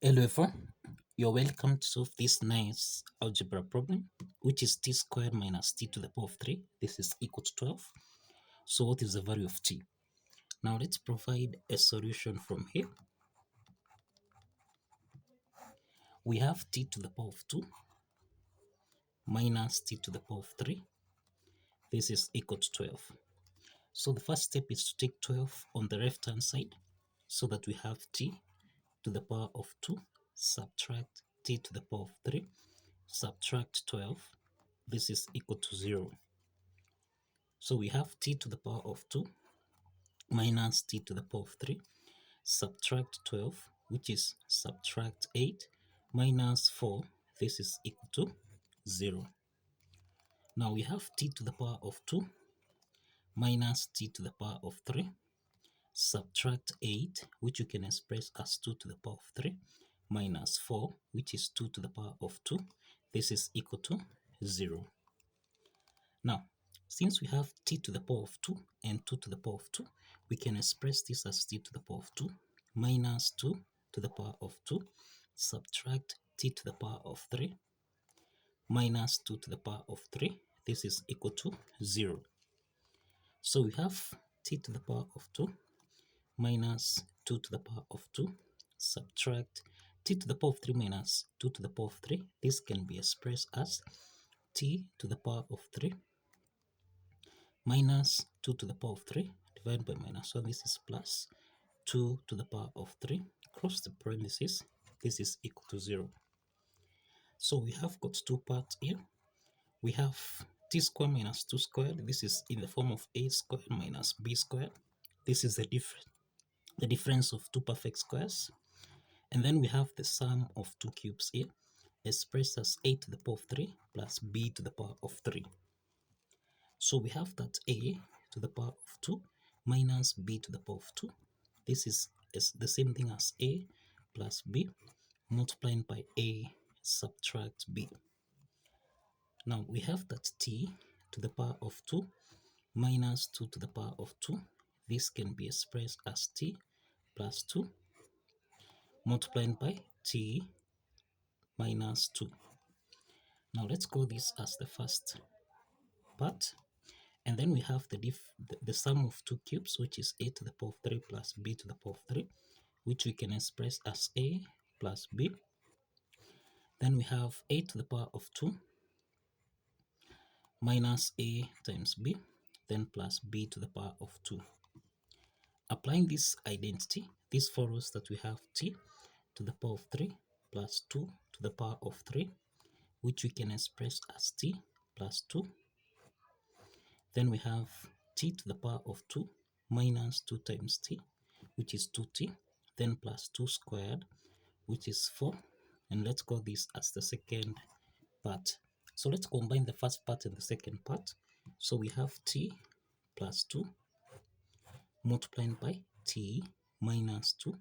Hello everyone, you're welcome to solve this nice algebra problem, which is t squared minus t to the power of 3. This is equal to 12. So what is the value of t? Now let's provide a solution from here. We have t to the power of 2 minus t to the power of 3. This is equal to 12. So the first step is to take 12 on the left hand side so that we have t to the power of 2 subtract t to the power of 3 subtract 12. This is equal to 0. So we have t to the power of 2 minus t to the power of 3 subtract 12, which is subtract 8 minus 4. This is equal to 0. Now we have t to the power of 2 minus t to the power of 3 subtract 8, which you can express as 2 to the power of 3 minus 4, which is 2 to the power of 2. This is equal to 0. Now, since we have t to the power of 2 and 2 to the power of 2, we can express this as t to the power of 2 minus 2 to the power of 2 subtract t to the power of 3 minus 2 to the power of 3. This is equal to 0. So we have t to the power of 2 minus 2 to the power of 2 subtract t to the power of 3 minus 2 to the power of 3. This can be expressed as t to the power of 3 minus 2 to the power of 3 divided by minus 1. This is plus 2 to the power of 3 cross the parentheses. This is equal to 0. So we have got two parts here. We have t squared minus 2 squared. This is in the form of a squared minus b squared. This is the difference of two perfect squares. And then we have the sum of two cubes here, expressed as a to the power of 3 plus b to the power of 3. So we have that a to the power of 2 minus b to the power of 2. This is the same thing as a plus b multiplied by a subtract b. Now we have that t to the power of 2 minus 2 to the power of 2. This can be expressed as t plus 2 multiplied by t minus 2. Now let's call this as the first part. And then we have the sum of two cubes, which is a to the power of 3 plus b to the power of 3, which we can express as a plus b. Then we have a to the power of 2 minus a times b, then plus b to the power of 2. Applying this identity, this follows that we have t to the power of 3 plus 2 to the power of 3, which we can express as t plus 2. Then we have t to the power of 2 minus 2 times t, which is 2t, then plus 2 squared, which is 4. And let's call this as the second part. So let's combine the first part and the second part. So we have t plus 2 multiplied by t minus 2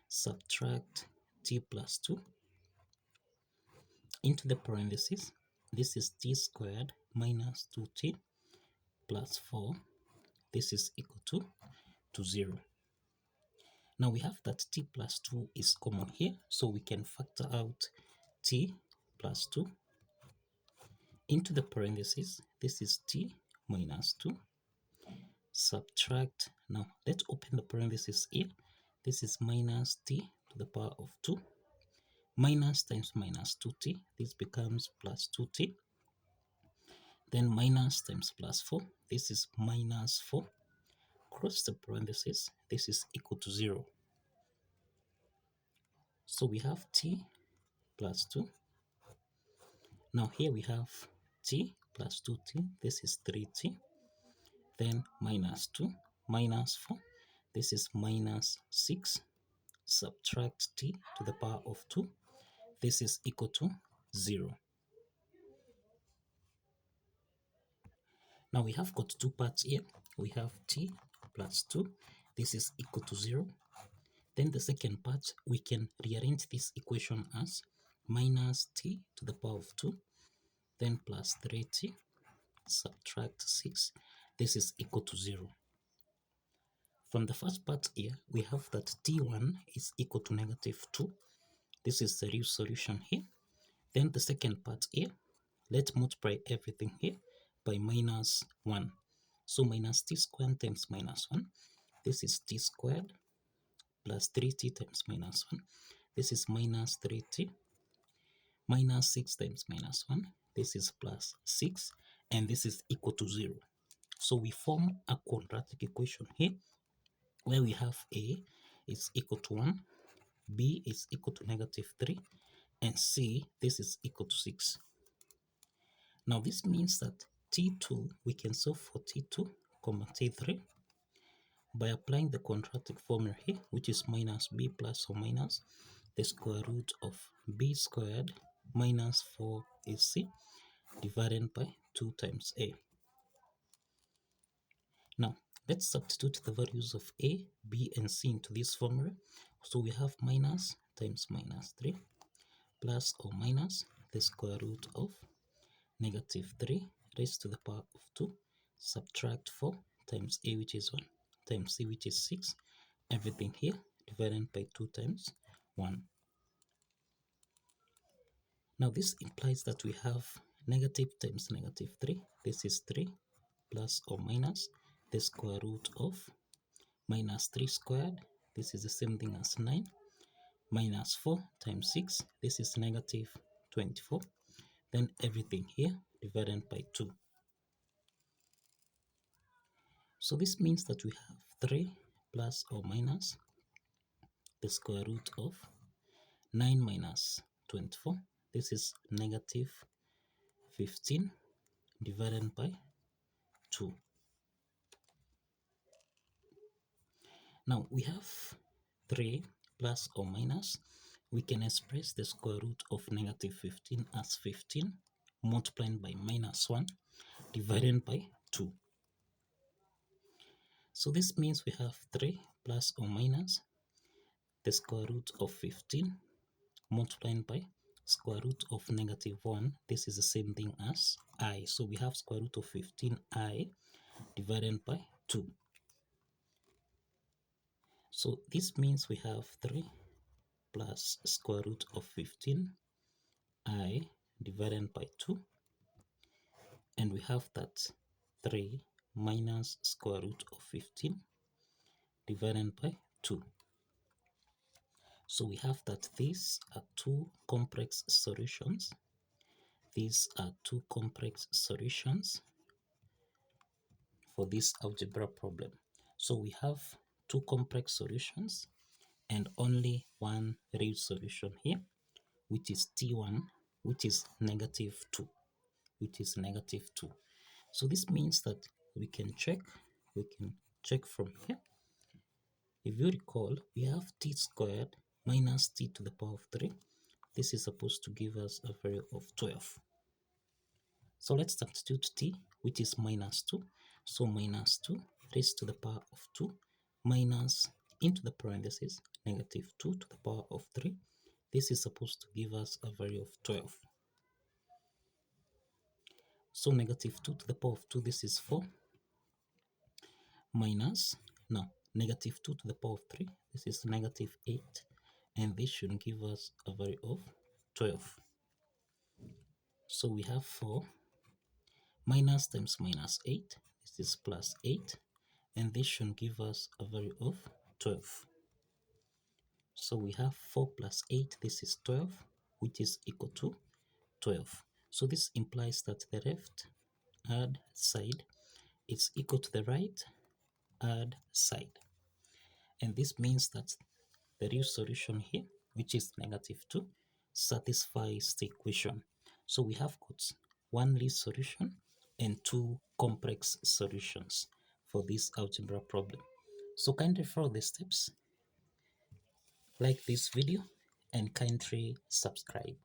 subtract t plus 2 into the parentheses. This is t squared minus 2t plus 4. This is equal to 0. Now we have that t plus 2 is common here, so we can factor out t plus 2 into the parentheses. This is t minus 2 subtract. Now let's open the parentheses here. This is minus t to the power of 2 minus times minus 2t. This becomes plus 2t. Then minus times plus 4. This is minus 4. Cross the parentheses. This is equal to 0. So we have t plus 2. Now here we have t plus 2t. This is 3t. Then minus 2 minus 4. This is minus 6. Subtract t to the power of 2. This is equal to 0. Now we have got two parts here. We have t plus 2. This is equal to 0. Then the second part, we can rearrange this equation as minus t to the power of 2, then plus 3t, subtract 6. This is equal to 0. From the first part here, we have that t1 is equal to negative 2. This is the real solution here. Then the second part here, let's multiply everything here by minus 1. So minus t squared times minus 1. This is t squared plus 3t times minus 1. This is minus 3t minus 6 times minus 1. This is plus 6, and this is equal to 0. So we form a quadratic equation here where we have a is equal to 1, b is equal to negative 3, and c, this is equal to 6. Now this means that t2, we can solve for t2, comma t3 by applying the quadratic formula here, which is minus b plus or minus the square root of b squared minus 4ac divided by 2 times a. Now, let's substitute the values of a, b, and c into this formula. So we have minus times minus 3 plus or minus the square root of negative 3 raised to the power of 2, subtract 4 times a, which is 1, times c, which is 6, everything here divided by 2 times 1. Now this implies that we have negative times negative 3, this is 3 plus or minus the square root of minus 3 squared, this is the same thing as 9, minus 4 times 6, this is negative 24, then everything here divided by 2. So this means that we have 3 plus or minus the square root of 9 minus 24, this is negative 15 divided by 2. Now we have 3 plus or minus, we can express the square root of negative 15 as 15 multiplied by minus 1 divided by 2. So this means we have 3 plus or minus the square root of 15 multiplied by square root of negative 1. This is the same thing as I. So we have square root of 15i divided by 2. So this means we have 3 plus square root of 15i divided by 2. And we have that 3 minus square root of 15 divided by 2. So we have that these are two complex solutions. These are two complex solutions for this algebra problem. So we have two complex solutions and only one real solution here, which is T1, which is negative 2, which is negative 2. So this means that we can check from here. If you recall, we have t squared minus t to the power of 3. This is supposed to give us a value of 12. So let's substitute t, which is minus 2. So minus 2 raised to the power of 2 minus into the parentheses negative 2 to the power of 3. This is supposed to give us a value of 12. So negative 2 to the power of 2, this is 4, minus, now negative 2 to the power of 3, this is negative 8, and this should give us a value of 12. So we have 4 minus times minus 8, this is plus 8, and this should give us a value of 12. So we have 4 plus 8, this is 12, which is equal to 12. So this implies that the left hand side is equal to the right hand side. And this means that the real solution here, which is negative 2, satisfies the equation. So we have got one real solution and two complex solutions for this algebra problem. So kindly follow the steps, like this video, and kindly subscribe.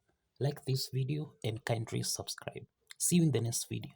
Like this video and kindly subscribe. See you in the next video.